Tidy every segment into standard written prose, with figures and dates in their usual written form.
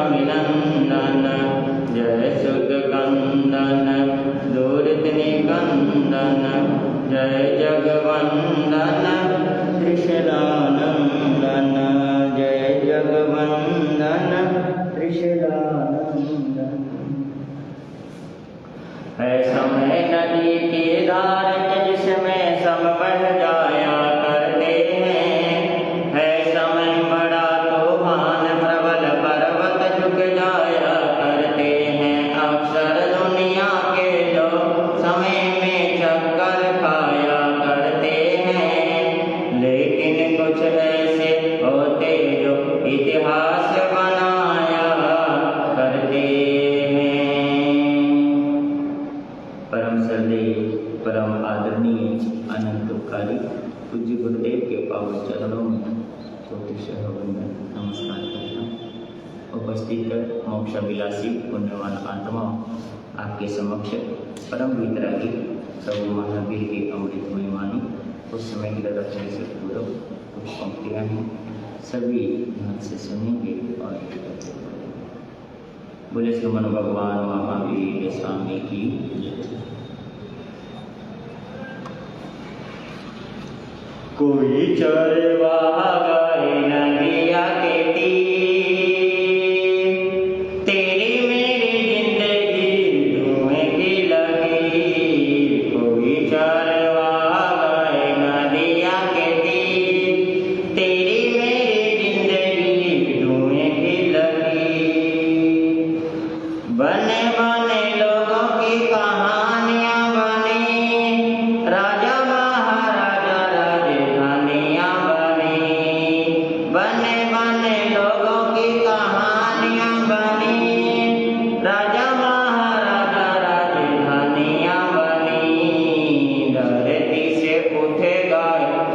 स्वामिनंदन जय सुखकंदन दूरत निकंदन जय जगवंदन त्रिशलानंदन जय जगवंदन त्रिशलानंदन। है समय नदी की धार जिसमें सब बह जाया करते हैं, है समय बड़ा तूफान प्रबल पर्वत झुक जाया करते हैं। अक्सर दुनिया के लोग समय में चक्कर खाया करते हैं, लेकिन कुछ ऐसे होते जो इतिहास बनाया करते हैं। परम श्रद्धेय परम आदरणीय अनंतकारी पूज्य गुरुदेव के पावन चरणों में कोटिशः वंदन नमस्कार करता हूँ। उपस्थित मोक्षाभिलाषी पुण्यवान आत्माओं, आपके समक्ष परम वितरागी प्रभु महावीर की अमृतमय वाणी उस समय की रचना से पूर्व कुछ पंक्तियाँ हैं, सभी ध्यान से सुनेंगे और बोले श्रीमन भगवान महावीर स्वामी की। कोई चरवाहा गाए नदिया के तीर, तेरी मेरी जिंदगी धुएं की लगी। कोई चरवाहा गाए नदिया के तीर, तेरी मेरी जिंदगी धुएं की लगी। बने बने लोगों की कहानियां बनी, राजा महाराजा राजधानियां बनी। बने बने लोगों की कहानियां बनी, राजा महाराजा राजधानियां बनी। धरती से उठेगा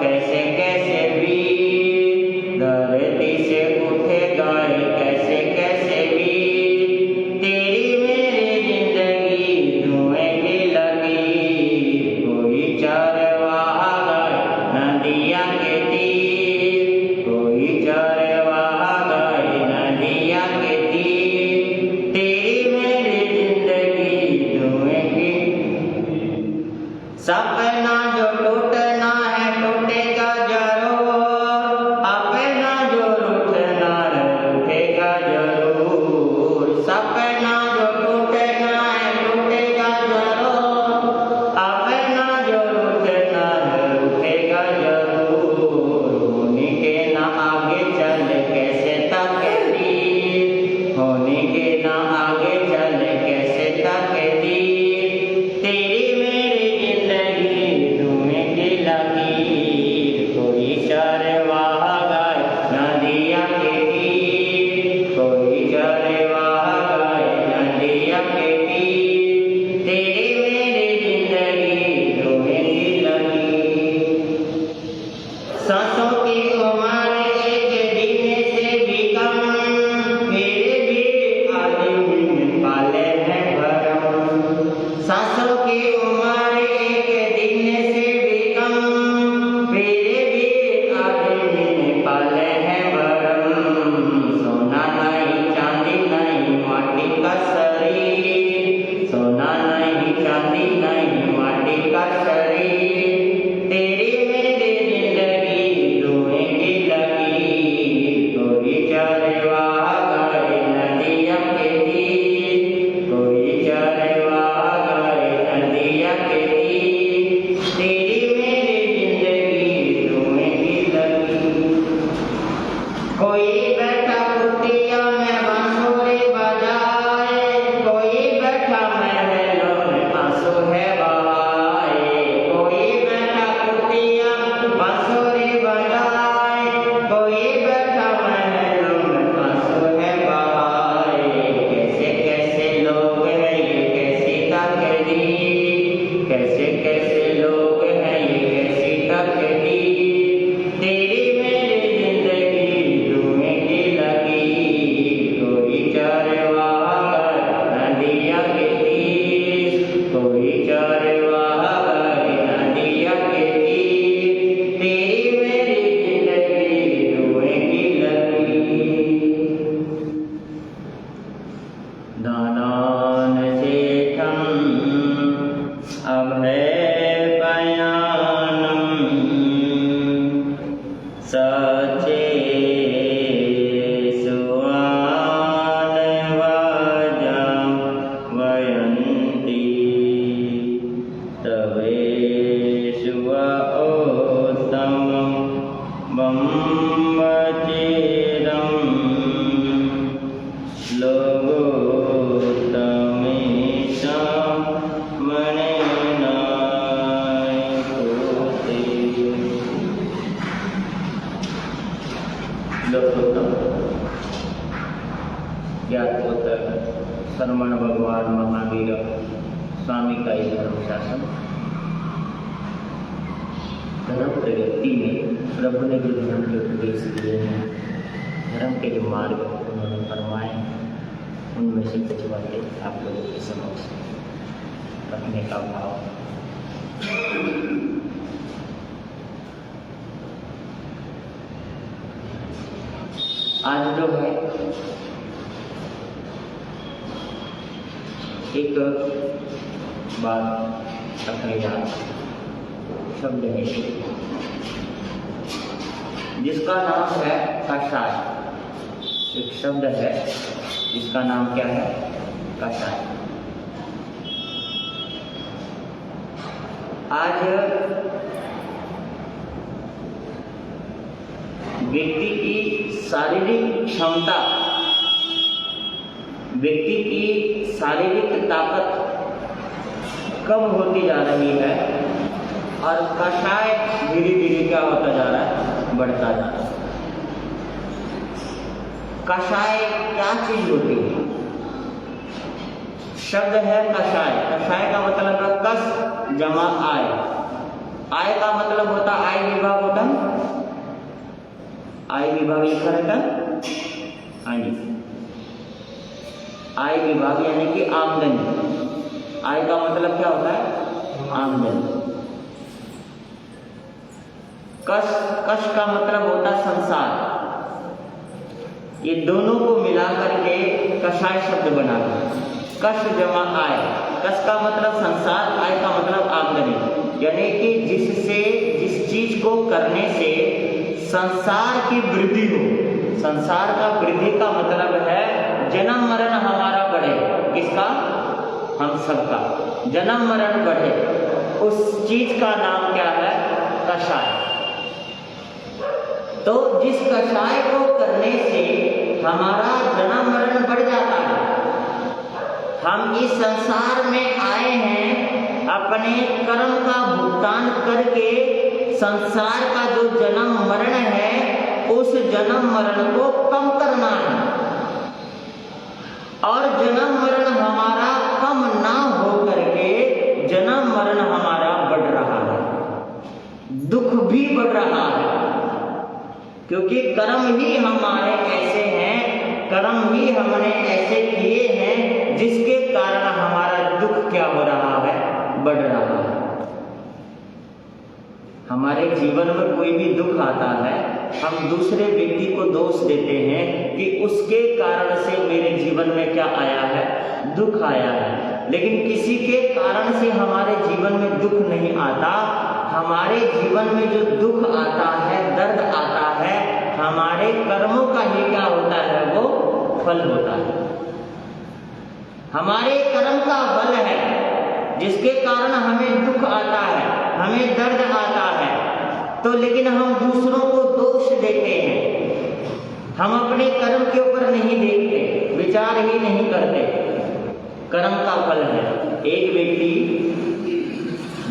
कैसे कैसे वीर, धरती से उठेगा कैसे कैसे वीर। तेरी मेरी जिंदगी धुएं की लगी। कोई चरवाहा गाए नदिया के तीर, कोई चरवाहा गाए नदिया के तीर, तेरी मेरी जिंदगी धुएं की। सपना जो टूटना है टूटेगा जरूर, अपना जो रूठना है रूठेगा जरूर। सपना जो टूटना है टूटेगा जरूर, अपना जो रूठना है रूठेगा जरूर। होने के ना आगे चल कैसे तकदीर, होने के ना आगे चल कैसे तकदीर। तेरी मेरी जिंदगी धुएं की लगी। कोई चरवाहा गाए नदिया के तीर, कोई चरवाहा गाए नदिया के तीर, तेरी मेरी जिंदगी धुएं की लगी। सांसों की उम्र एक दिन से भी कम, फिर भी आदमी में पाले हैं भरम। सांसों की उम्र एक दिन से भी कम, फिर भी आदमी में पाले हैं भरम। सोना नहीं चांदी नहीं माटी का शरीर, सोना नहीं चांदी नहीं माटी का शरीर। तेरी मेरी जिंदगी धुएं की लगी। कोई चरवाहा गाए नदिया के तीर, कोई चरवाहा गाए नदिया के तीर, तेरी मेरी जिंदगी धुएं की लगी। कोई बैठा कुटिया में बांसुरी बजाए, कोई बैठा महलों में आंसू है बहाए। कोई बैठा कुटिया बांसुरी बजाए, कोई बैठा महलों में आंसू है बहाए। कैसे कैसे लोग हैं ये कैसी तकदीर, कैसे कैसे लोग हैं ये कैसी तकदीर। तेरी मेरी जिंदगी धुएं की लगी। कोई चरवाहा गाए नदिया के तीर, कोई चरवाहा गाए नदिया के तीर, तेरी मेरी जिंदगी धुएं की लगी। दानान जेठम अभयपयानम सचे सुवान वजं वयन्ति तवेषु उत्तमं ब्रह्मचर्यं लोकोत्तमेषां मणिनाय भूते। लोकोत्तम ज्ञात होता है श्रमण भगवान महावीर स्वामी का ये धर्म शासन धर्म प्रगति में प्रभु ने जो धर्म के उपदेश दिए हैं, धर्म के जो मार्ग उन्होंने फरमाए, उनमें से कुछ बातें आप लोगों के समक्ष रखने का भाव। आज जो है एक बात अपने याद शब्द है जिसका नाम है कषाय। एक शब्द है जिसका नाम क्या है? कषाय। आज व्यक्ति की शारीरिक क्षमता, व्यक्ति की शारीरिक ताकत कम होती जा रही है और कषाय धीरे धीरे क्या होता जा रहा है? बढ़ता जा रहा है। कषाय क्या चीज होती है? शब्द है कषाय। कषाय का मतलब है कस जमा आय। आय का मतलब होता आय विभाग होता, आय विभाग लिखा रहता। हाँ जी, आय विभाग यानी कि आमदनी। आय का मतलब क्या होता है? आमदनी। कश, कश का मतलब होता संसार। ये दोनों को मिलाकर के कषाय शब्द बना है। कश जमा आय। कश का मतलब संसार, आय का मतलब आमदनी। यानी कि जिससे, जिस चीज को करने से संसार की वृद्धि हो। संसार का वृद्धि का मतलब है जन्म मरण हमारा बढ़े। किसका? हम सबका जन्म मरण बढ़े। उस चीज का नाम क्या है? कषाय। तो जिस कषाय को करने से हमारा जन्म मरण बढ़ जाता है। हम इस संसार में आए हैं अपने कर्म का भुगतान करके संसार का जो जन्म मरण है उस जन्म मरण को कम करना है। और जन्म मरण हमारा कम ना हो करके जन्म मरण हमारा बढ़ रहा है, दुख भी बढ़ रहा है। क्योंकि कर्म ही हमारे ऐसे हैं, कर्म ही हमने ऐसे किए हैं जिसके कारण हमारा दुख क्या हो रहा है? बढ़ रहा है। हमारे जीवन में कोई भी दुख आता है, हम दूसरे व्यक्ति को दोष देते हैं कि उसके कारण से मेरे जीवन में क्या आया है? दुख आया है। लेकिन किसी के कारण से हमारे जीवन में दुख नहीं आता। हमारे जीवन में जो दुख आता है, दर्द आता है, हमारे कर्मों का ही क्या होता है? वो फल होता है। हमारे कर्म का बल है जिसके कारण हमें दुख आता है, हमें दर्द आता है। तो लेकिन हम दूसरों को दोष देते हैं, हम अपने कर्म के ऊपर नहीं देखते, विचार ही नहीं करते। कर्म का फल है। एक व्यक्ति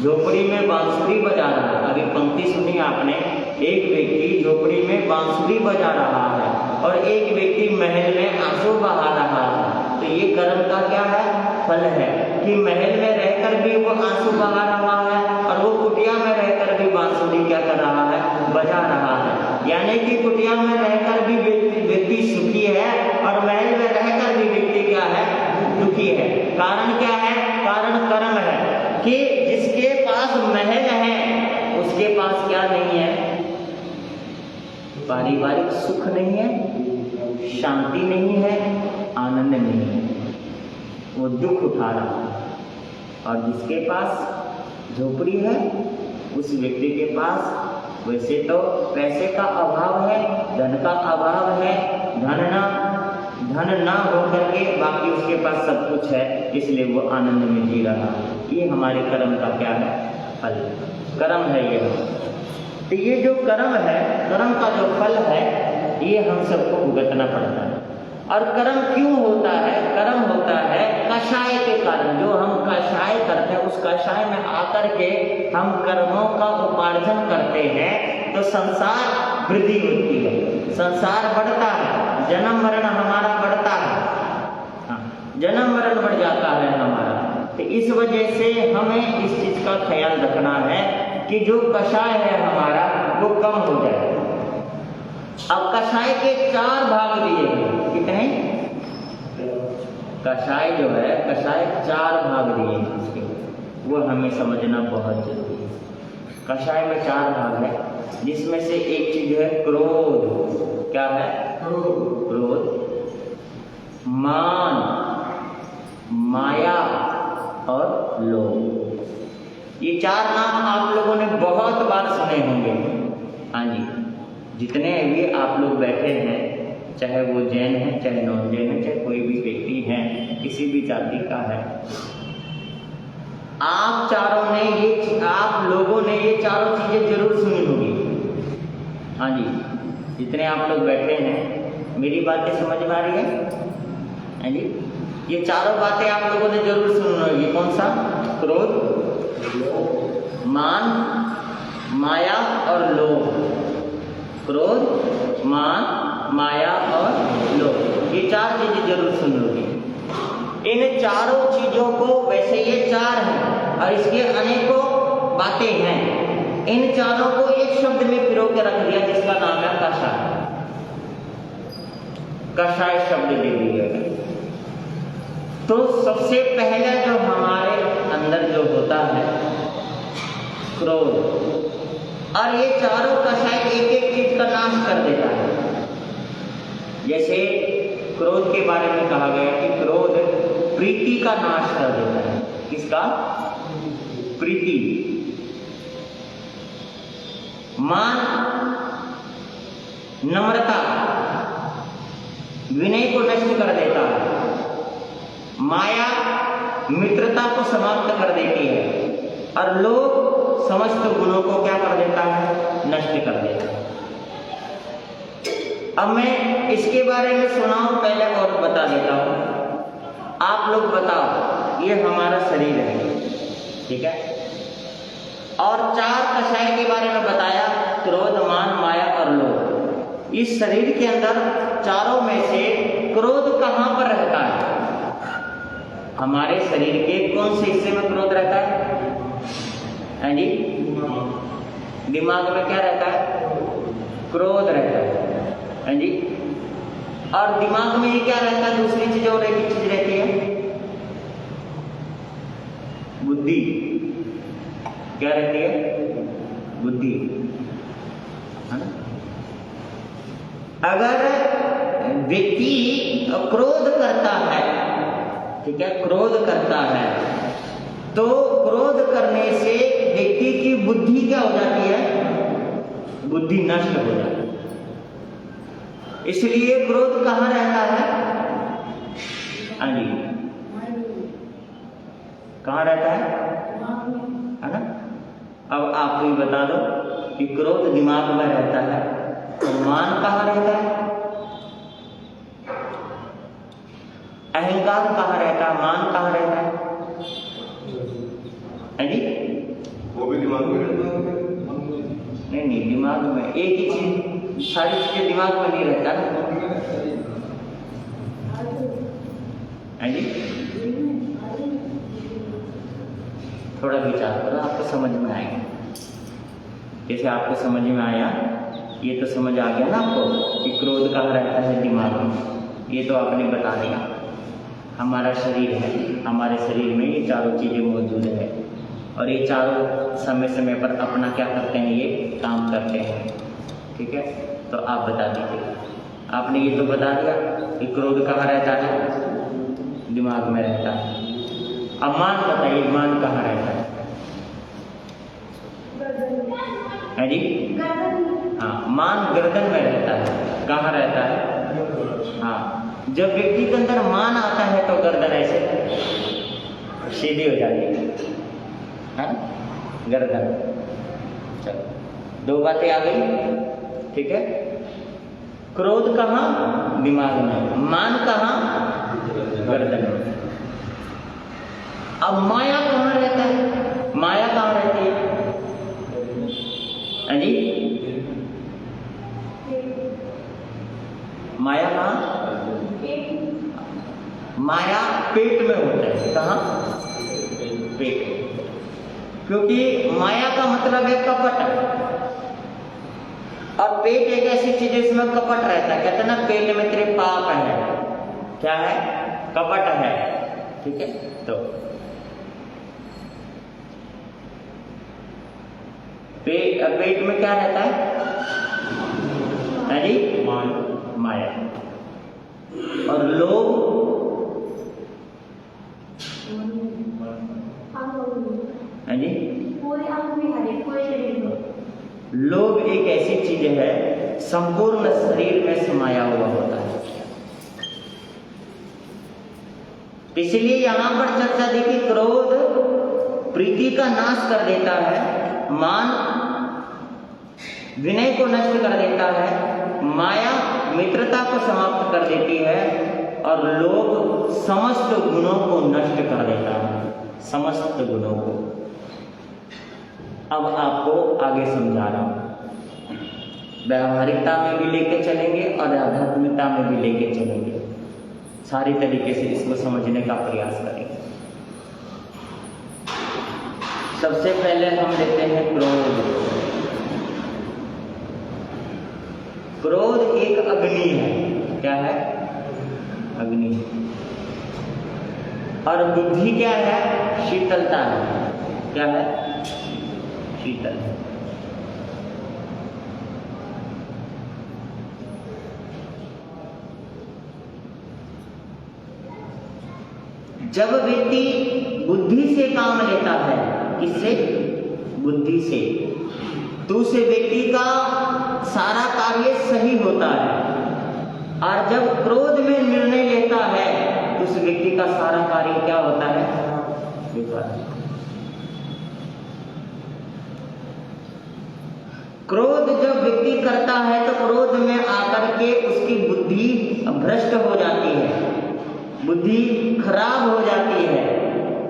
झोपड़ी में बांसुरी बजा रहा है। अभी पंक्ति सुनी आपने। एक व्यक्ति झोपड़ी में बांसुरी बजा रहा है और एक व्यक्ति महल में आंसू बहा रहा है। तो ये कर्म का क्या है? फल है कि महल में रहकर भी वो आंसू बहा रहा है और वो कुटिया में रहकर भी बांसुरी क्या कर रहा है? बजा रहा है। यानी कि कुटिया में रहकर भी व्यक्ति सुखी है और महल में रहकर भी व्यक्ति क्या है? दुखी है। कारण क्या है? कारण कर्म है कि जिसके पास महल है उसके पास क्या नहीं है? पारिवारिक सुख नहीं है, शांति नहीं है, आनंद नहीं है। वो दुख उठा रहा है, और जिसके पास झोपड़ी है उस व्यक्ति के पास वैसे तो पैसे का अभाव है, धन का अभाव है, धन ना हो करके बाकी उसके पास सब कुछ है, इसलिए वो आनंद में जी रहा है। ये हमारे कर्म का क्या है? फल। कर्म है ये। तो ये जो कर्म है, कर्म का जो फल है, ये हम सबको भुगतना पड़ता है। और कर्म क्यों होता है? कर्म होता है कषाय के कारण। जो हम कषाय करते हैं, उस कषाय में आकर के हम कर्मों का उपार्जन करते हैं, तो संसार वृद्धि होती है, संसार बढ़ता है, जन्म मरण हमारा बढ़ता है, जन्म मरण बढ़ जाता है हमारा। तो इस वजह से हमें इस चीज का ख्याल रखना है कि जो कषाय है हमारा वो कम हो जाए। अब कषाय के 4 भाग दिए हैं। कितने? कषाय जो है, कषाय 4 भाग दिए हैं इसके, वो हमें समझना बहुत जरूरी है। कषाय में 4 भाग है, जिसमें से एक चीज है क्रोध। क्या है? क्रोध, मान, माया और लोभ। ये 4 नाम आप लोगों ने बहुत बार सुने होंगे। हाँ जी, जितने भी आप लोग बैठे हैं, चाहे वो जैन है, चाहे नॉन जैन है, चाहे कोई भी व्यक्ति है, किसी भी जाति का है, आप लोगों ने ये चारों चीजें जरूर सुनी होगी। हाँ जी, जितने आप लोग बैठे हैं, मेरी बातें समझ में आ रही है? हाँ जी, ये चारों बातें आप लोगों ने जरूर सुनी होगी। कौन सा? क्रोध, मान, माया और लोभ। क्रोध, मान, माया और लोभ, ये 4 चीजें जरूर सुनोगे। इन चारों चीजों को, वैसे ये 4 हैं और इसके अनेकों बातें हैं, इन चारों को एक शब्द में पिरो के रख दिया, जिसका नाम है कषाय। कषाय शब्द दे दिया। तो सबसे पहला जो हमारे अंदर जो होता है क्रोध, और ये चारों कषाय एक एक चीज का नाश कर देता है। जैसे क्रोध के बारे में कहा गया कि क्रोध प्रीति का नाश कर देता है। किसका? प्रीति। मान, नम्रता, विनय को नष्ट कर देता है। माया, मित्रता को समाप्त कर देती है। और लोभ समस्त गुणों को क्या कर देता है? नष्ट कर देता है। अब मैं इसके बारे में सुनाऊं पहले और बता देता हूं। आप लोग बताओ, ये हमारा शरीर है, ठीक है? और 4 कषाय के बारे में बताया, क्रोध, मान, माया और लोभ। इस शरीर के अंदर चारों में से क्रोध कहां पर रहता है? हमारे शरीर के कौन से हिस्से में क्रोध रहता है? हाँ जी, दिमाग में क्या रहता है? क्रोध रहता है। हाँ जी, और दिमाग में ये क्या रहता है? दूसरी चीज और एक चीज रहती है, बुद्धि। क्या रहती है? बुद्धि, है ना? अगर व्यक्ति क्रोध करता है, ठीक है, क्रोध करता है, तो क्रोध करने से व्यक्ति की बुद्धि क्या हो जाती है? बुद्धि नष्ट हो जाती है। इसलिए क्रोध कहाँ रहता है? हाँ जी, कहाँ रहता है ना? अब आप ही बता दो कि क्रोध दिमाग में रहता है, तो मान कहाँ रहता है? अहंकार कहाँ रहता है? मान कहाँ रहता है? है जी, वो भी दिमाग में रहता है। नहीं, दिमाग में एक ही चीज, सारी चीजें दिमाग में नहीं रहता ना। है जी, थोड़ा विचार करो, आपको समझ में आएगा। जैसे आपको समझ में आया, ये तो समझ आ गया ना आपको कि क्रोध कहाँ रहता है? दिमाग में। ये तो आपने बता दिया। हमारा शरीर है, हमारे शरीर में ये चारों चीजें मौजूद है, और ये चारों समय समय पर अपना क्या करते हैं? ये काम करते हैं, ठीक है? तो आप बता दीजिए। आपने ये तो बता दिया कि क्रोध कहाँ रहता है? दिमाग में रहता है। अब मान बताइए, मान कहाँ रहता है जी? हाँ, मान गर्दन में रहता है। कहाँ रहता है? हाँ, जब व्यक्ति के अंदर मान आता है तो गर्दन ऐसे सीधी हो जाती है, हाँ? गर्दन। चलो, दो बातें आ गई, ठीक है। क्रोध कहाँ? दिमाग में। मान कहाँ? गर्दन में। अब माया कहाँ रहता है? माया कहाँ रहती है? हाँ जी? माया कहाँ? माया पेट में होता है। कहाँ? पेट। क्योंकि माया का मतलब है कपट, और पेट एक ऐसी चीज है जिसमें कपट रहता है। कहते हैं ना, पेट में तेरे पाप है। क्या है? कपट है, ठीक है। तो पेट में क्या रहता है जी? माया। और लोभ? हाँ जी? लोभ एक ऐसी चीज है संपूर्ण शरीर में समाया हुआ होता है। इसलिए यहां पर चर्चा देखिए, क्रोध प्रीति का नाश कर देता है, मान विनय को नष्ट कर देता है, माया मित्रता को समाप्त कर देती है, और लोभ समस्त गुणों को नष्ट कर देता है, समस्त गुणों को। अब आपको आगे समझा रहा हूं, व्यावहारिकता में भी लेके चलेंगे और आध्यात्मिकता में भी लेके चलेंगे, सारी तरीके से इसको समझने का प्रयास करेंगे। सबसे पहले हम लेते हैं क्रोध। क्रोध एक अग्नि है। क्या है? अग्नि। और बुद्धि क्या है? शीतलता है। क्या है? शीतल। जब व्यक्ति बुद्धि से काम लेता है, किससे? बुद्धि से, तो उस व्यक्ति का सारा कार्य सही होता है। और जब क्रोध में निर्णय लेता है तो उस व्यक्ति का सारा कार्य क्या होता है? विफल। क्रोध जब व्यक्ति करता है तो क्रोध में आकर के उसकी बुद्धि भ्रष्ट हो जाती है, बुद्धि खराब हो जाती है,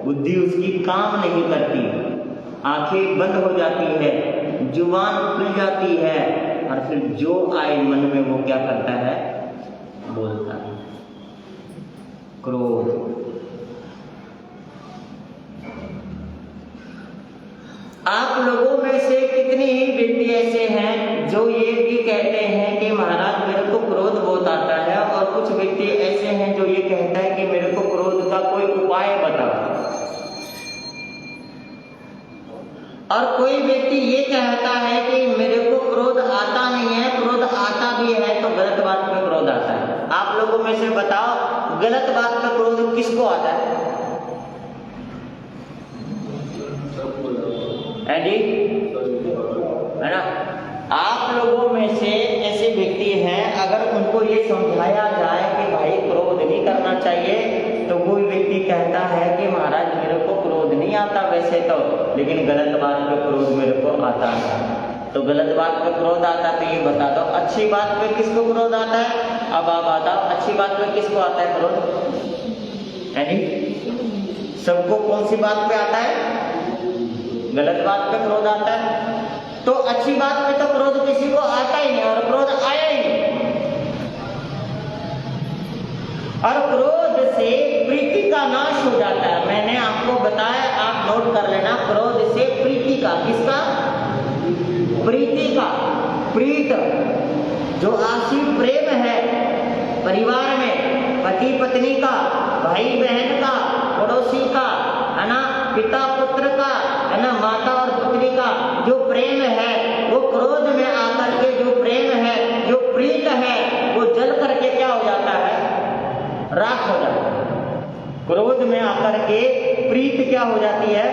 बुद्धि उसकी काम नहीं करती, आंखें बंद हो जाती है, जुबान खुल जाती है, और फिर जो आए मन में वो क्या करता है? बोलता है। क्रोध। आप लोगों में से कितने ही व्यक्ति ऐसे हैं जो ये भी कहते हैं कि महाराज मेरे को क्रोध बहुत आता है, और कुछ व्यक्ति ऐसे हैं जो ये कहता है कि मेरे को क्रोध का कोई उपाय बताओ। और कोई व्यक्ति ये कहता है कि मेरे को क्रोध आता नहीं है, क्रोध आता भी है तो गलत बात पे क्रोध आता है। आप लोगों में से बताओ, गलत बात पे क्रोध किसको आता है? जी, है ना? आप लोगों में से ऐसे व्यक्ति हैं, अगर उनको ये समझाया जाए कि भाई क्रोध नहीं करना चाहिए, तो कोई व्यक्ति कहता है कि महाराज मेरे को क्रोध नहीं आता वैसे तो, लेकिन गलत बात पे क्रोध मेरे को आता है। तो गलत बात पे क्रोध आता तो ये बता दो, अच्छी बात पे किसको क्रोध आता है? अब आप बताओ, अच्छी बात पे किसको आता है क्रोध? सबको कौन सी बात पे आता है? गलत बात पे क्रोध आता है। तो अच्छी बात पे तो क्रोध किसी को आता ही नहीं, और क्रोध आया ही नहीं। और क्रोध से प्रीति का नाश हो जाता है। मैंने आपको बताया, आप नोट कर लेना, क्रोध से प्रीति का, किसका? प्रीति का। प्रीत जो आपसी प्रेम है परिवार में, पति पत्नी का, भाई बहन का, पड़ोसी का, है ना, पिता पुत्र का, है ना, माता और पुत्री का जो प्रेम है, वो क्रोध में आकर के जो प्रेम है, जो प्रीत है, वो जल करके क्या हो जाता है? राख हो जाता है। क्रोध में आकर के प्रीत क्या हो जाती है,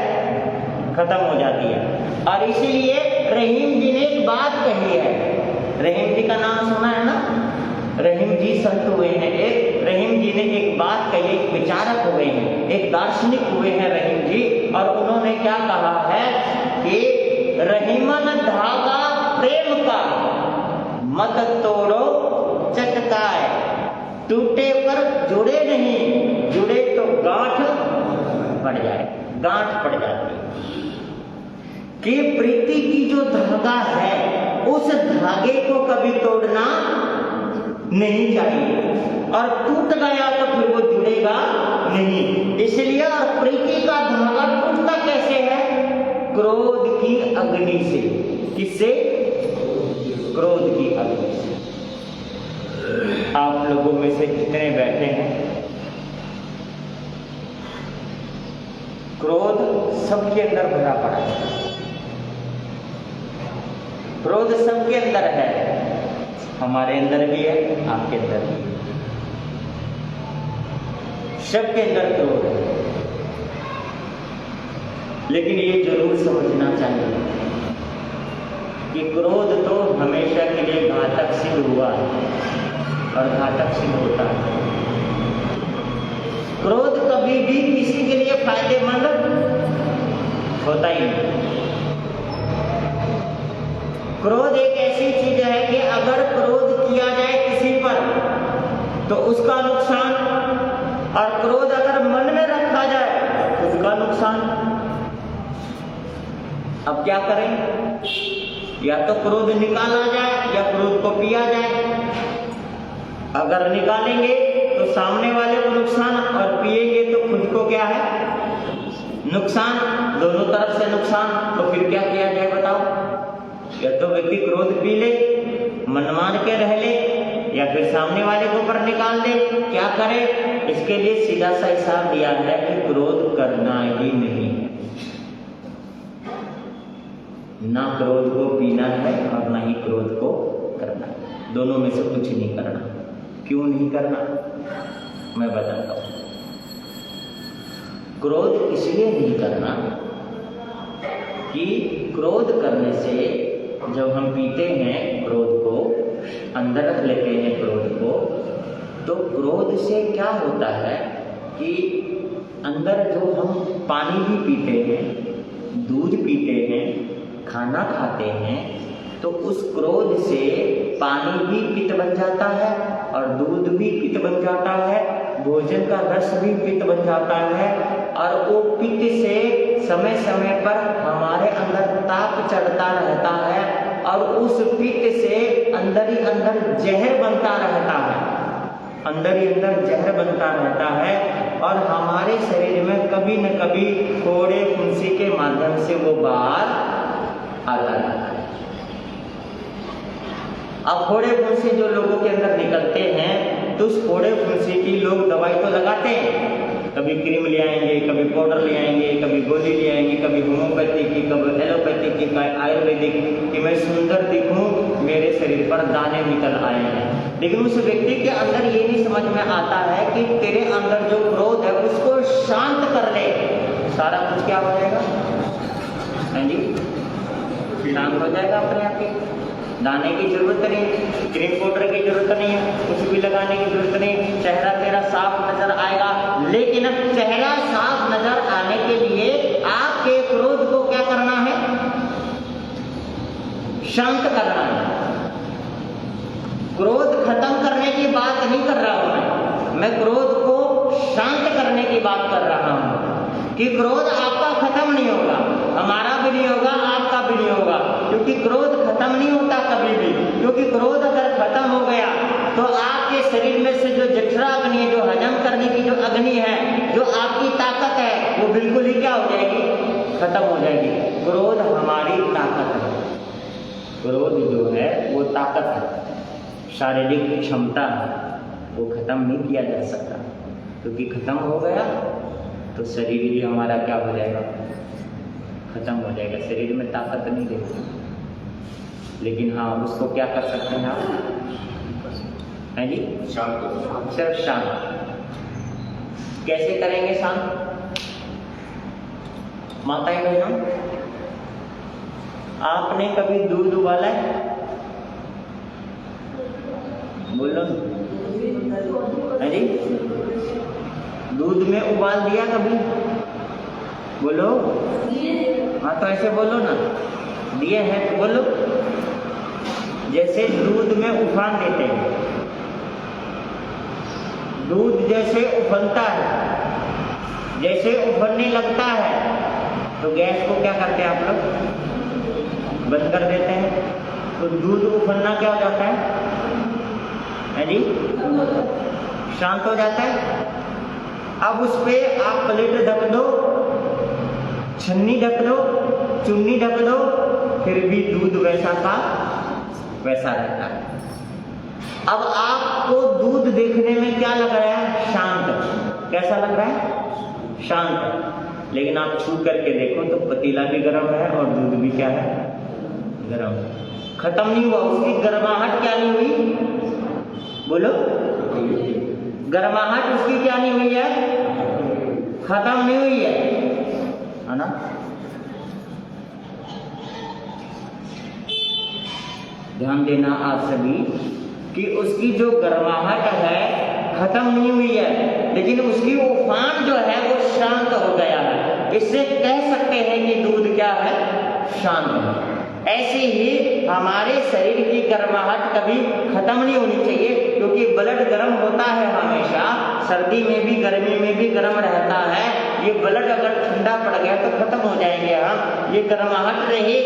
खत्म हो जाती है। और इसीलिए रहीम जी ने एक बात कही है, रहीम जी का नाम सुना है ना, रहीम जी संत हुए हैं, एक रहीम जी ने एक बात कही, एक विचारक हुए हैं, एक दार्शनिक हुए हैं रहीम जी। और उन्होंने क्या कहा है कि रहीमन धागा प्रेम का मत तोड़ो चटकाए, टूटे पर जुड़े नहीं, जुड़े तो गांठ पड़ जाए, गांठ पड़ जाती है। कि प्रीति की जो धागा है उस धागे को कभी तोड़ना नहीं चाहिए, और टूट गया तो फिर वो जुड़ेगा नहीं। इसलिए और प्रीति का धागा टूटता कैसे है, क्रोध की अग्नि से। किससे, क्रोध की अग्नि से। आप लोगों में से कितने बैठे हैं, क्रोध सबके अंदर भरा पड़ा है, क्रोध सबके अंदर है, हमारे अंदर भी है, आपके अंदर भी है, सबके अंदर क्रोध है। लेकिन ये जरूर समझना चाहिए कि क्रोध तो हमेशा के लिए घातक सिद्ध हुआ है और घातक सिद्ध होता है। क्रोध कभी भी किसी के लिए फायदेमंद होता ही नहीं। क्रोध एक ऐसी चीज है कि अगर क्रोध किया जाए किसी पर तो उसका नुकसान, और क्रोध अगर मन में रखा जाए तो उसका नुकसान। अब क्या करें, या तो क्रोध निकाला जाए या क्रोध को पिया जाए। अगर निकालेंगे तो सामने वाले को नुकसान, और पिएंगे तो खुद को क्या है, नुकसान, दोनों तरफ से नुकसान। तो फिर क्या किया जाए बताओ, या तो व्यक्ति क्रोध पी ले, मनमान के रह ले, या फिर सामने वाले के ऊपर निकाल दे। क्या करे, इसके लिए सीधा सा हिसाब दिया है कि क्रोध करना ही नहीं है, ना क्रोध को पीना है और ना ही क्रोध को करना है, दोनों में से कुछ नहीं करना। क्यों नहीं करना, मैं बताता हूं। क्रोध इसलिए नहीं करना कि क्रोध करने से जब हम पीते हैं क्रोध को, अंदर रख लेते हैं क्रोध को, तो क्रोध से क्या होता है कि अंदर जो हम पानी भी पीते हैं, दूध पीते हैं, खाना खाते हैं, तो उस क्रोध से पानी भी पित्त बन जाता है और दूध भी पित्त बन जाता है, भोजन का रस भी पित्त बन जाता है, और वो पित्त से समय समय पर हमारे अंदर ताप चढ़ता रहता है, और उस पित्त से अंदर ही अंदर जहर बनता रहता है, अंदर ही अंदर जहर बनता रहता है, और हमारे शरीर में कभी न कभी फोड़े फुंसी के माध्यम से वो बाहर आता रहता है। अब फोड़े फुंसी जो लोगों के अंदर निकलते हैं, तो उस फोड़े फुंसी की लोग दवाई तो लगाते हैं, कभी क्रीम ले आएंगे, कभी पाउडर ले आएंगे, कभी गोली ले आएंगे, कभी होम्योपैथी की, कभी एलोपैथी की, आयुर्वेदिक, कि मैं सुंदर दिखूं, मेरे शरीर पर दाने निकल आए हैं। लेकिन उस व्यक्ति के अंदर ये नहीं समझ में आता है कि तेरे अंदर जो क्रोध है उसको शांत कर ले, सारा कुछ क्या हो जाएगा, हाँ जी, शांत हो जाएगा अपने आप ही। दाने की जरूरत नहीं, क्रीम पाउडर की जरूरत नहीं है, कुछ भी लगाने की जरूरत नहीं, चेहरा तेरा साफ नजर आएगा। लेकिन अब चेहरा साफ नजर आने के लिए आपके क्रोध को क्या करना है, शांत करना है। क्रोध खत्म करने की बात नहीं कर रहा हूं मैं क्रोध को शांत करने की बात कर रहा हूं, कि क्रोध आपका खत्म नहीं होगा, हमारा भी नहीं होगा, आपका भी नहीं होगा, क्योंकि क्रोध खत्म नहीं होता कभी भी। क्योंकि क्रोध अगर खत्म हो गया तो आपके शरीर में से जो जठरा अग्नि है, जो हजम करने की जो अग्नि है, जो आपकी ताकत है, वो बिल्कुल ही क्या हो जाएगी, खत्म हो जाएगी। क्रोध हमारी ताकत है, क्रोध जो है वो ताकत है, शारीरिक क्षमता है, वो खत्म नहीं किया जा सकता, क्योंकि खत्म हो गया तो शरीर भी हमारा क्या हो जाएगा, खत्म हो जाएगा, शरीर में ताकत नहीं रहती। लेकिन हाँ, उसको क्या कर सकते हैं आप, है जी, शांत, सिर्फ शांत। कैसे करेंगे शांत, माताएं बहनों, आपने कभी दूध उबाला है? बोलो है जी, दूध में उबाल दिया कभी? बोलो। हाँ तो ऐसे बोलो ना, दिए हैं तो बोलो। जैसे दूध में उफान देते हैं, दूध जैसे उफनता है, जैसे उफनने लगता है तो गैस को क्या करते हैं आप लोग? बंद कर देते हैं। तो दूध उफनना क्या हो जाता है जी? शांत हो जाता है। अब उस पे आप प्लेट ढक दो, छन्नी ढक दो, चुन्नी ढक दो, फिर भी दूध वैसा का वैसा रहता है। अब आपको दूध देखने में क्या लग रहा है? शांत। कैसा लग रहा है? शांत। लेकिन आप छू करके देखो तो पतीला भी गर्म है और दूध भी क्या है? गर्म। खत्म नहीं हुआ, उसकी गर्माहट क्या नहीं हुई? बोलो। गर्माहट उसकी क्या नहीं हुई है? खत्म नहीं हुई है ना? ध्यान देना आप सभी कि उसकी जो गर्माहट है खत्म नहीं हुई है, लेकिन उसकी उफान जो है वो शांत हो गया है। इससे कह सकते हैं कि दूध क्या है? शांत है। ऐसे ही हमारे शरीर की गर्माहट कभी खत्म नहीं होनी चाहिए, क्योंकि ब्लड गर्म होता है हमेशा, सर्दी में भी गर्मी में भी गर्म रहता है। ये ब्लड अगर ठंडा पड़ गया तो खत्म हो जाएंगे हम। ये गर्माहट रहेगी,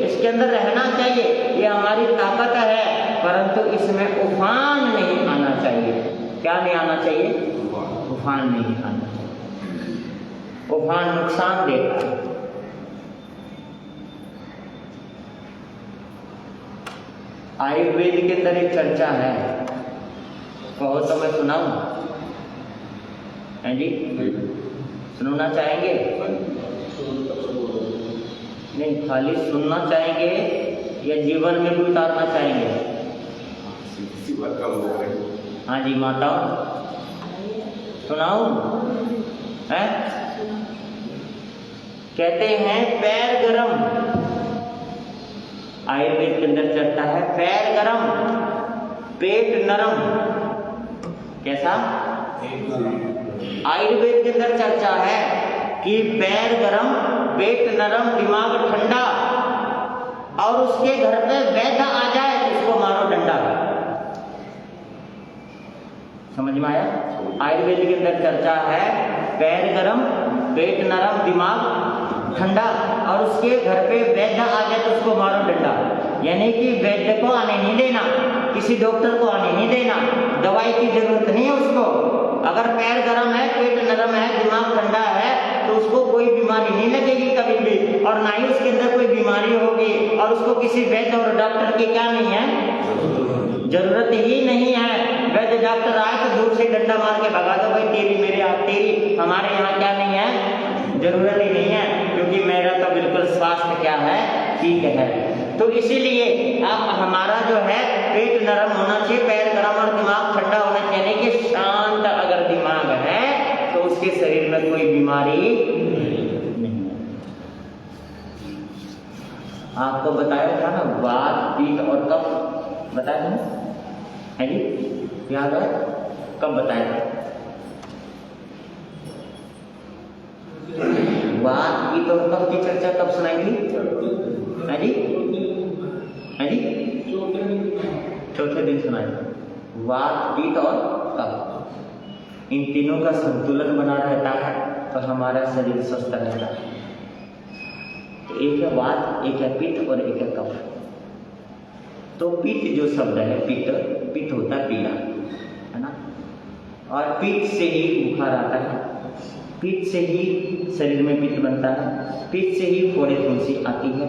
इसके अंदर रहना चाहिए, ये हमारी ताकत है, परंतु इसमें उफान नहीं आना चाहिए। क्या नहीं आना चाहिए? उफान नहीं आना चाहिए। उफान नुकसान देता है। आयुर्वेद के अंदर एक चर्चा है, कहो तो मैं सुनाऊं? हैं जी, सुनना चाहेंगे? नहीं, खाली सुनना चाहेंगे या जीवन में भी उतारना चाहेंगे? हाँ जी माताओं, सुनाऊं? हैं? कहते हैं पैर गरम, आयुर्वेद के अंदर चलता है पैर गरम पेट नरम। कैसा? आयुर्वेद के अंदर चर्चा है कि पैर गरम पेट नरम दिमाग ठंडा, और उसके घर पे वैद्य आ जाए तो उसको मारो डंडा। समझ में आया? आयुर्वेद के अंदर चर्चा है पैर गरम पेट नरम दिमाग ठंडा, और उसके घर पे वैद्य आ जाए तो उसको मारो डंडा। यानी कि वैद्य को आने नहीं देना, किसी डॉक्टर को आने नहीं देना, दवाई की जरूरत नहीं है उसको। अगर पैर गर्म है पेट नरम है दिमाग ठंडा है तो उसको कोई बीमारी नहीं लगेगी कभी भी, और ना ही उसके अंदर कोई बीमारी होगी, और उसको किसी वैद्य और डॉक्टर की क्या नहीं है? जरूरत ही नहीं है। वैद्य डॉक्टर आए तो दूर से डंडा मार के भगा दो, भाई तेरी मेरे हाथ तेरी, हमारे यहाँ क्या नहीं है? जरूरत ही नहीं है, क्योंकि मेरा तो बिल्कुल स्वास्थ्य क्या है? ठीक है। तो इसीलिए अब हमारा जो है पेट नरम होना चाहिए, पैर गर्म और दिमाग ठंडा होना चाहिए। कि शांत अगर दिमाग है तो उसके शरीर में कोई बीमारी नहीं है। आपको बताया था ना वात पित्त और कफ, बताया था है जी? याद है? कब बताया था? वात पित्त और कफ की चर्चा कब सुनाई थी? है जी? है जी? चौथे दिन सुनाई। वात पित्त और कफ, इन तीनों का संतुलन बना रहता है तो हमारा शरीर स्वस्थ रहता है। तो एक है वात, एक है पित्त और एक है कफ। तो पित्त जो शब्द है, पित्त होता है पीड़ा, है ना? और पित्त से ही बुखार आता है, पित्त से ही शरीर में पित्त बनता है, पित्त से ही फोड़े फुंसी आती है,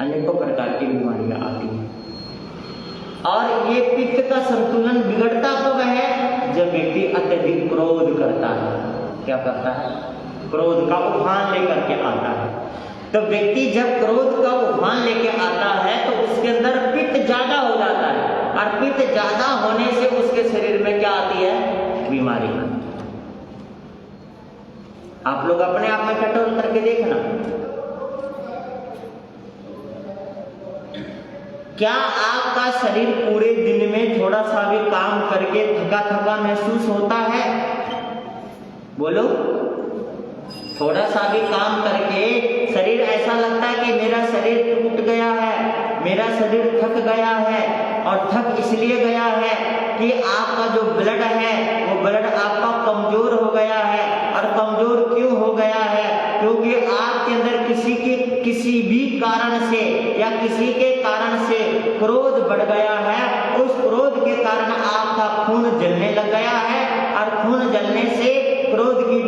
अनेकों प्रकार की बीमारियां आती हैं। और ये पित्त का संतुलन बिगड़ता कब है? जब व्यक्ति अत्यधिक क्रोध करता है। क्या करता है? क्रोध का उफान लेकर के आता है। तो व्यक्ति जब क्रोध का उफान लेके आता है तो उसके अंदर पित्त ज्यादा हो जाता है, और पित्त ज्यादा होने से उसके शरीर में क्या आती है? बीमारी। आप लोग अपने आप में कंट्रोल करके देखना। क्या आपका शरीर पूरे दिन में थोड़ा सा भी काम करके थका थका महसूस होता है? बोलो। थोड़ा सा भी काम करके शरीर ऐसा लगता है कि मेरा शरीर टूट गया है, मेरा शरीर थक गया है। और थक इसलिए गया है कि आपका जो ब्लड है वो ब्लड आपका कमजोर हो गया है। और कमजोर क्यों हो गया है? क्योंकि आपके अंदर किसी भी कारण से या किसी के कारण से क्रोध बढ़ गया है। उस क्रोध के कारण आपका खून जलने लग गया है और खून जलने से क्रोध की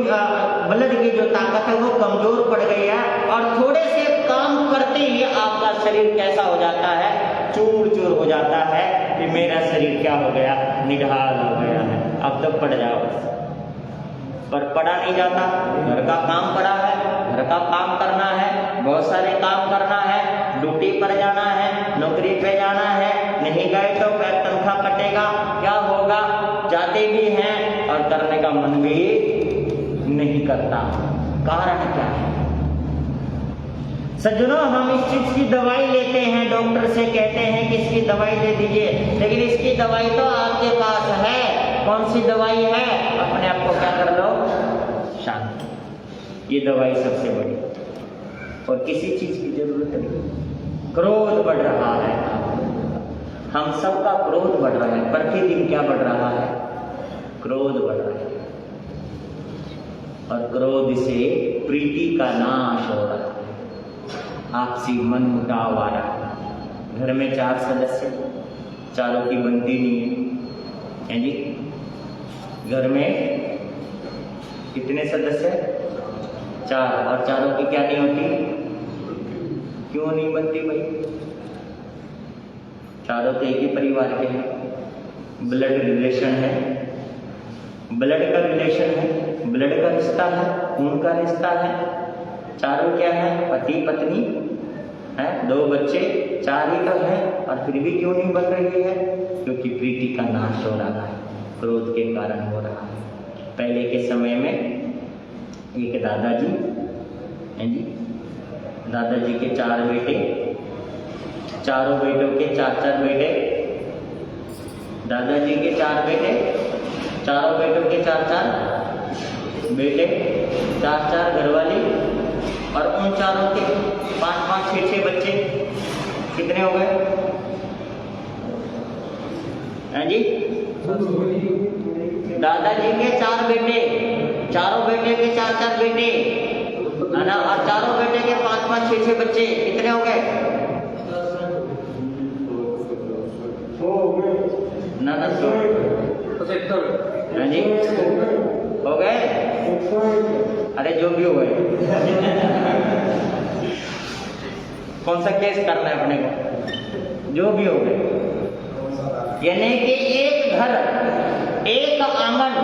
ब्लड की जो ताकत है वो कमजोर पड़ गई है। और थोड़े से काम करते ही आपका शरीर कैसा हो जाता है? चूर चूर हो जाता है कि मेरा शरीर क्या हो गया? निढाल हो गया है। अब तो पड़ जाओ, पर पड़ा नहीं जाता। घर का काम पड़ा है, घर का काम करना है, बहुत सारे काम करना है, ड्यूटी पर जाना है, नौकरी पे जाना है, नहीं गए तो तनख्वाह कटेगा, क्या होगा? जाते भी हैं और करने का मन भी नहीं करता। कारण क्या है? सज्जनों, हम इस चीज की दवाई लेते हैं, डॉक्टर से कहते हैं कि इसकी दवाई दे दीजिए, लेकिन इसकी दवाई तो आपके पास है। कौन सी दवाई है? अपने आप को क्या कर लो? शांत। ये दवाई सबसे बड़ी, और किसी चीज की जरूरत नहीं। क्रोध बढ़ रहा है, हम सबका क्रोध बढ़ रहा है। प्रतिदिन क्या बढ़ रहा है? क्रोध बढ़ रहा है। और क्रोध से प्रीति का नाश हो रहा है, आपसी मन मुटाव आ रहा है। घर में 4 सदस्य, चारों की बनती नहीं है जी। घर में कितने सदस्य? 4, और चारों की क्या नहीं होती? क्यों नहीं बनती भाई? चारों तो एक ही परिवार के हैं, ब्लड रिलेशन है, ब्लड का रिलेशन है, ब्लड का रिश्ता है, खून का रिश्ता है। चारों क्या है? पति पत्नी है, 2 बच्चे, 4 ही तो है। और फिर भी क्यों नहीं बन रही है? क्योंकि प्रीति का नाश हो रहा है, क्रोध के कारण हो रहा है। पहले के समय में एक दादाजी हैं जी, दादाजी के 4 बेटे, चारों बेटों के 4-4 बेटे, दादाजी के 4 बेटे, चारों बेटों के 4-4 बेटे, 4-4 घरवाली, और उन चारों के 5-5, 6-6 बच्चे। कितने हो गए हैं जी? दादाजी के 4 बेटे, चारों बेटे के 4-4 बेटे, है ना, और चारों बेटे के 5-5, 6-6 बच्चे। कितने हो गए? ना 75 है जी, हो गए? अरे जो भी हो गए। कौन सा केस करना है अपने को? जो भी हो गए। यानी कि एक घर, एक आंगन,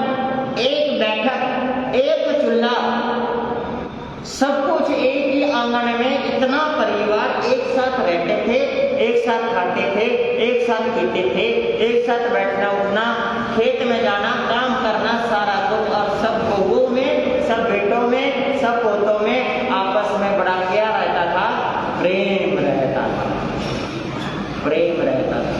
एक बैठक, एक चूल्हा, सब कुछ एक ही आंगन में। इतना परिवार एक साथ रहते थे, एक साथ खाते थे, एक साथ पीते थे, एक साथ बैठना उठना, खेत में जाना, काम करना, सारा कुछ। और सब बहुओं में, सब बेटों में, सब पोतों में आपस में बड़ा क्या रहता था? प्रेम रहता था, प्रेम रहता था।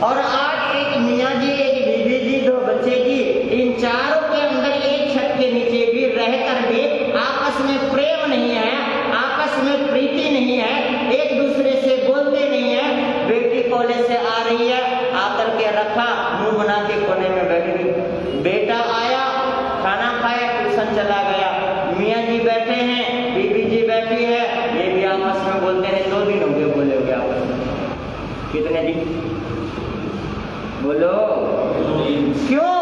और आज एक मियाँ जी, एक बीवी जी, 2 बच्चे जी, इन चारों के अंदर एक छत के नीचे भी रहकर भी आपस में प्रेम नहीं है, आपस में प्रीति नहीं है, एक दूसरे से बोलते नहीं है। बेटी कॉलेज से आ रही है, आकर के रखा, मुंह बना के कोने में बैठ गई। बेटा आया, खाना खाया, ट्यूशन चला गया। मियाँ जी बैठे हैं, बीबी जी बैठी है, ये भी आपस में बोलते हैं। 2 दिन हो गए बोले हो गया आपस में। कितने दिन? बोलो क्यों?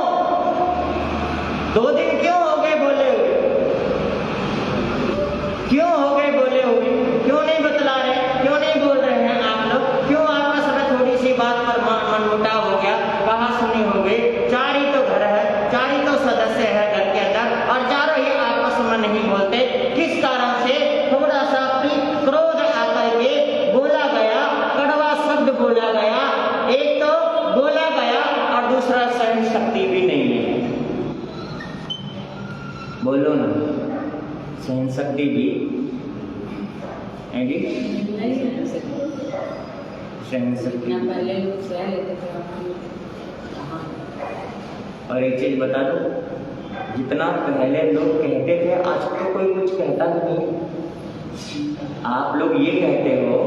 2 दिन क्यों हो गए बोले हुए? क्यों हो गए बोले हुए? क्यों नहीं बतला रहे? क्यों नहीं बोल रहे हैं आप लोग? क्यों आपस में थोड़ी सी बात पर मनमुटाव हो गया, कहा सुनी हो गई? 4 ही तो घर है, 4 ही तो सदस्य है घर के अंदर, और चारों ही आपस में नहीं बोलते। किस कारण से? थोड़ा सा क्रोध आकर के बोला गया, कड़वा शब्द बोला गया। एक तो बोला गया और दूसरा सहन शक्ति भी नहीं है। बोलो ना, सहन शक्ति भी है जी, सहन शक्ति। पहले लोग सह लेते थे, और एक चीज बता दो, जितना पहले लोग कहते थे आज तो कोई कुछ कहता नहीं। आप लोग ये कहते हो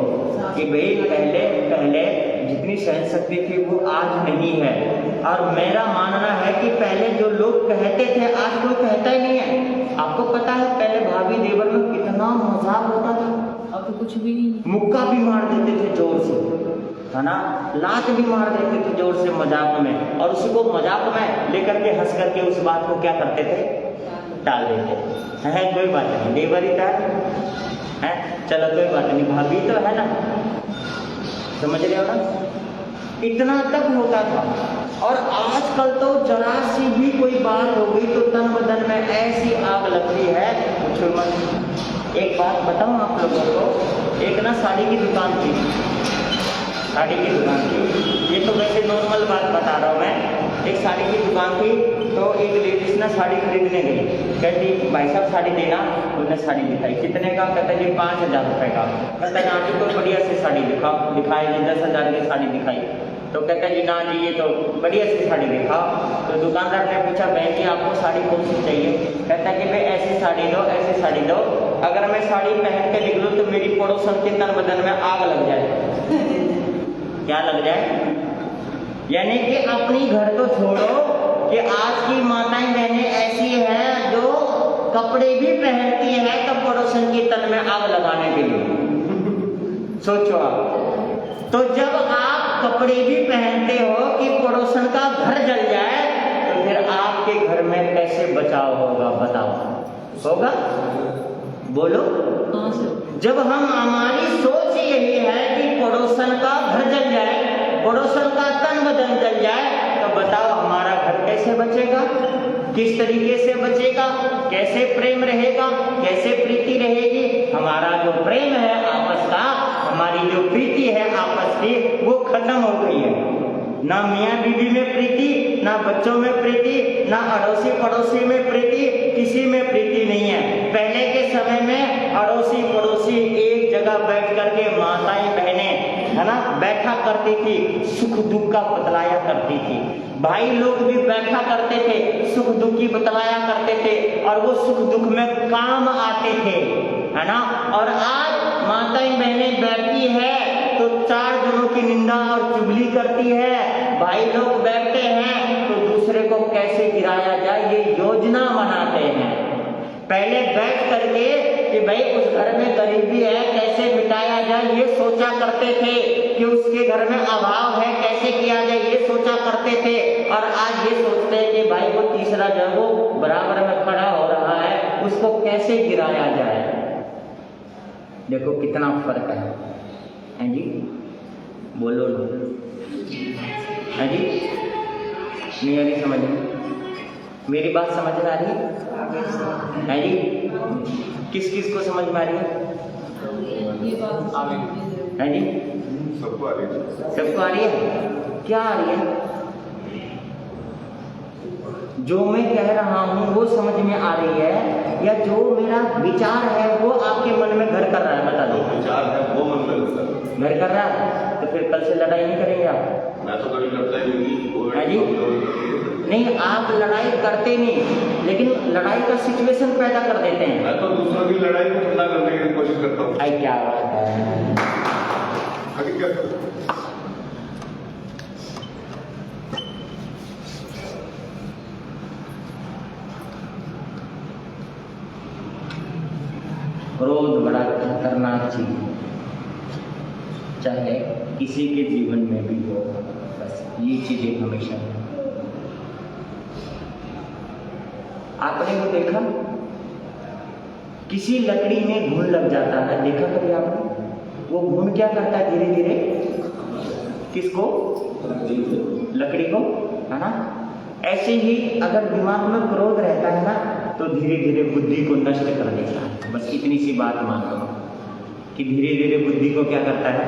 कि भाई पहले जितनी सहन शक्ति थी वो आज नहीं है, और मेरा मानना है कि पहले जो लोग कहते थे आज कोई कहता ही नहीं है। आपको पता है पहले भाभी देवर में कितना मजाक होता था, अब तो कुछ भी नहीं। मुक्का भी मार देते थे जोर से, है ना, लात भी मार देते थे जोर से मजाक में, और उसी को मजाक में लेकर के हंस करके उस बात को क्या करते थे, टाल देते हैं। कोई बात नहीं, देवर ही था है, चलो कोई बात नहीं, भाभी तो है ना, समझ रहे हो ना, इतना तक होता था। और आजकल तो जरा सी भी कोई बात हो गई तो तन बदन में ऐसी आग लगती है, पूछो मत। एक बात बताऊं आप लोगों को, एक ना साड़ी की दुकान थी, साड़ी की दुकान थी, ये तो वैसे नॉर्मल बात बता रहा हूँ मैं। एक साड़ी की दुकान थी, तो एक लेडीज ना साड़ी खरीदने गई, कहती भाई साहब साड़ी देना, उन्होंने साड़ी दिखाई, कितने का, कहता जी 5,000 रुपये का। कहता है यहाँ की कोई बढ़िया सी साड़ी दिखाई जी, 10,000 की साड़ी दिखाई। तो कहता जी ना जी ये तो बढ़िया सी साड़ी दिखाओ। तो दुकानदार ने पूछा बहन जी आपको साड़ी कौन सी चाहिए? कहता कि भाई ऐसी साड़ी दो, ऐसी साड़ी दो, अगर मैं साड़ी पहन के निकलूँ तो मेरी पड़ोसन के तन बदन में आग लग जाए। क्या लग जाए? यानी कि अपनी घर तो छोड़ो कि आज की माताएं बहनें ऐसी हैं जो कपड़े भी पहनती हैं तो पड़ोसन के तन में आग लगाने के लिए। सोचो आप, तो जब आप कपड़े भी पहनते हो कि पड़ोसन का घर जल जाए तो फिर आपके घर में कैसे बचाव होगा, बताओ, होगा? बोलो। जब हमारी सोच यही है कि पड़ोसन का घर जल जाए, पड़ोसन का तन बदन जल जाए, तो बताओ हमारा घर कैसे बचेगा, किस तरीके से बचेगा, कैसे प्रेम रहेगा, कैसे प्रीति रहेगी? हमारा जो प्रेम है आपस का, हमारी जो प्रीति है आपस की, वो खत्म हो गई है। ना मियाँ बीवी में प्रीति, ना बच्चों में प्रीति, ना अड़ोसी पड़ोसी में प्रीति, किसी में प्रीति नहीं है। पहले के समय में अड़ोसी पड़ोसी एक जगह बैठ करके माताएं बहनें, है ना, बैठा करती थी, सुख दुख का बतलाया करती थी। भाई लोग भी बैठा करते थे, सुख दुख की बतलाया करते थे, और वो सुख दुख में काम आते थे, है ना। और आज माताएं बहनें बैठती है तो 4 जनों की निंदा और चुगली करती है, भाई लोग बैठते हैं तो दूसरे को कैसे गिराया जाए ये योजना बनाते हैं। पहले बैठ करके कि भाई उस घर में गरीबी है कैसे मिटाया जाए ये सोचा करते थे, कि उसके घर में अभाव है कैसे किया जाए ये सोचा करते थे। और आज ये सोचते हैं कि भाई वो तीसरा जन वो बराबर में खड़ा हो रहा है उसको कैसे गिराया जाए। देखो कितना फर्क है जी, बोलो ना, है जी, नहीं आ रही समझ में? मेरी बात समझ में आ रही है जी? किस किस को समझ में आ रही है? है जी, सबको आ रही है। सबको आ रही है? क्या आ रही है? जो मैं कह रहा हूँ वो समझ में आ रही है, या जो मेरा विचार है वो आपके मन में घर कर रहा है? बता दो। विचार है वो मन में घर कर रहा है, तो फिर कल से लड़ाई नहीं करेंगे आप? मैं तो कभी करता ही नहीं। है जी? नहीं, आप लड़ाई करते नहीं, लेकिन लड़ाई का सिचुएशन पैदा कर देते हैं। मैं तो दूसरों की लड़ाई को ठंडा करने की कोशिश करता हूँ। आई क्या बात है। हकीकत क्रोध बड़ा खतरनाक चीज है, चाहे किसी के जीवन में भी हो, बस ये चीजें हमेशा है। आपने वो देखा किसी लकड़ी में घुन लग जाता है, देखा कभी आपने? वो घुन क्या करता है धीरे धीरे, किसको? लकड़ी को, है ना। ऐसे ही अगर दिमाग में क्रोध रहता है ना तो धीरे धीरे बुद्धि को नष्ट कर देता है। बस इतनी सी बात मान लो कि धीरे धीरे बुद्धि को क्या करता है,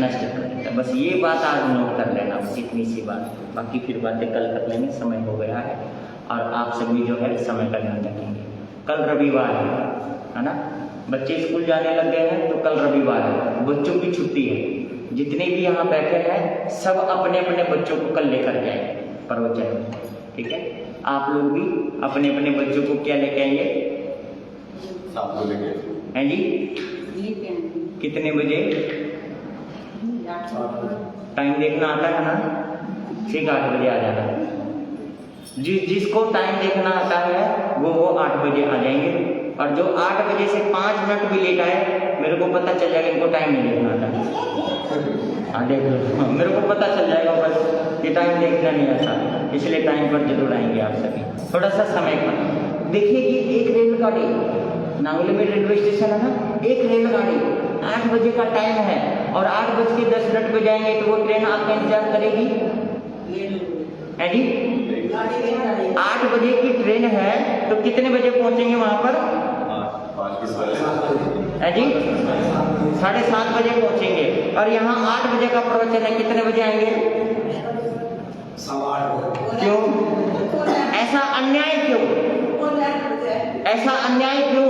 नष्ट कर देता है। बस ये बात आज नोट कर लेना, बस इतनी सी बात, बाकी फिर बातें कल कर लेंगे, समय हो गया है। और आप सभी जो है समय का ध्यान रखेंगे। कल रविवार है ना, बच्चे स्कूल जाने लग गए हैं तो कल रविवार है, बच्चों की छुट्टी है। जितने भी यहाँ बैठे हैं सब अपने अपने बच्चों को कल लेकर जाएंगे प्रवचन में, ठीक है। आप लोग भी अपने अपने बच्चों को क्या लेके आएंगे? साथ में लेके हैं जी? लेके आएंगे। कितने बजे? टाइम देखना आता है ना, ठीक 8 बजे आ जाना। जिसको टाइम देखना आता है वो 8 बजे आ जाएंगे, और जो 8 बजे से 5 मिनट भी लेट आए मेरे को पता चल जाएगा इनको टाइम नहीं देखना आता। हाँ देख लो, मेरे को पता चल जाएगा बस ये टाइम देखना नहीं आता, इसलिए टाइम पर जरूर आएंगे आप सभी। थोड़ा सा समय पर देखिए कि एक रेलगाड़ी नांगली में रेलवे स्टेशन है ना, एक रेलगाड़ी 8 बजे का टाइम है और 8:10 पे जाएंगे तो वो ट्रेन आपका इंतजार करेगी है जी? 8 बजे की ट्रेन है तो कितने बजे पहुंचेंगे वहां पर? 5 है जी? 7:30 बजे पहुंचेंगे। और यहाँ 8 बजे का प्रवचन है, कितने बजे आएंगे? क्यों? ऐसा अन्याय क्यों? ऐसा अन्याय क्यों?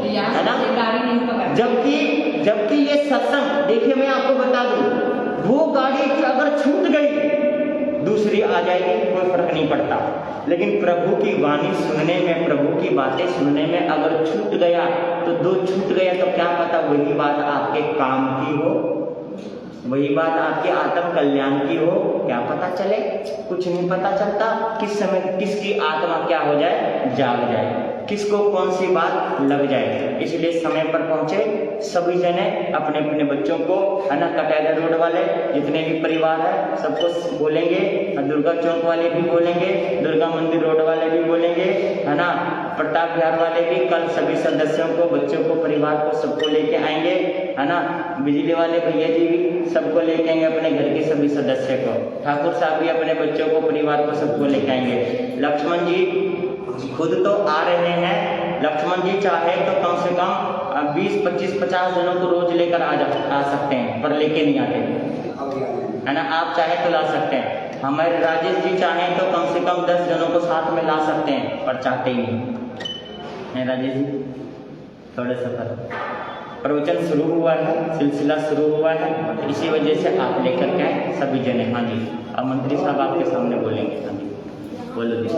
है ना? गाड़ी नहीं पकड़। जबकि ये सत्संग, देखिए मैं आपको बता दूं, वो गाड़ी अगर छूट गई दूसरी आ जाएगी, कोई फर्क नहीं पड़ता। लेकिन प्रभु की वाणी सुनने में, प्रभु की बातें सुनने में अगर छूट गया तो 2 छूट गया तो क्या पता वही बात आपके काम की हो, वही बात आपके आत्म कल्याण की हो, क्या पता चले? कुछ नहीं पता चलता। किस समय किसकी आत्मा क्या हो जाए, जाग जाए, किसको कौन सी बात लग जाए। इसलिए समय पर पहुंचे सभी जने, अपने अपने बच्चों को, है ना, कटैदा रोड वाले जितने भी परिवार है सबको बोलेंगे, दुर्गा चौक वाले भी बोलेंगे, दुर्गा मंदिर रोड वाले भी बोलेंगे, है ना, प्रताप विहार वाले भी कल सभी सदस्यों को, बच्चों को, परिवार को सबको लेके आएंगे, है ना। बिजली वाले भैया जी भी सबको लेके आएंगे, अपने घर के सभी सदस्य को। ठाकुर साहब भी अपने बच्चों को, परिवार को सबको लेके आएंगे। लक्ष्मण जी खुद तो आ रहे हैं, लक्ष्मण जी चाहे तो कम से कम 20, 25, 50 जनों को रोज लेकर आ सकते हैं, पर लेके नहीं आते, है ना। आप चाहे तो ला सकते हैं। हमारे राजेश जी चाहें तो कम से कम 10 जनों को साथ में ला सकते हैं, पर चाहते ही नहीं है। राजेश जी थोड़ा सा प्रवचन शुरू हुआ है, सिलसिला शुरू हुआ है, इसी वजह से आप लेकर के आए सभी जने। हाँ जी, अब मंत्री साहब आपके सामने बोलेंगे। हाँ जी, बोलो जी।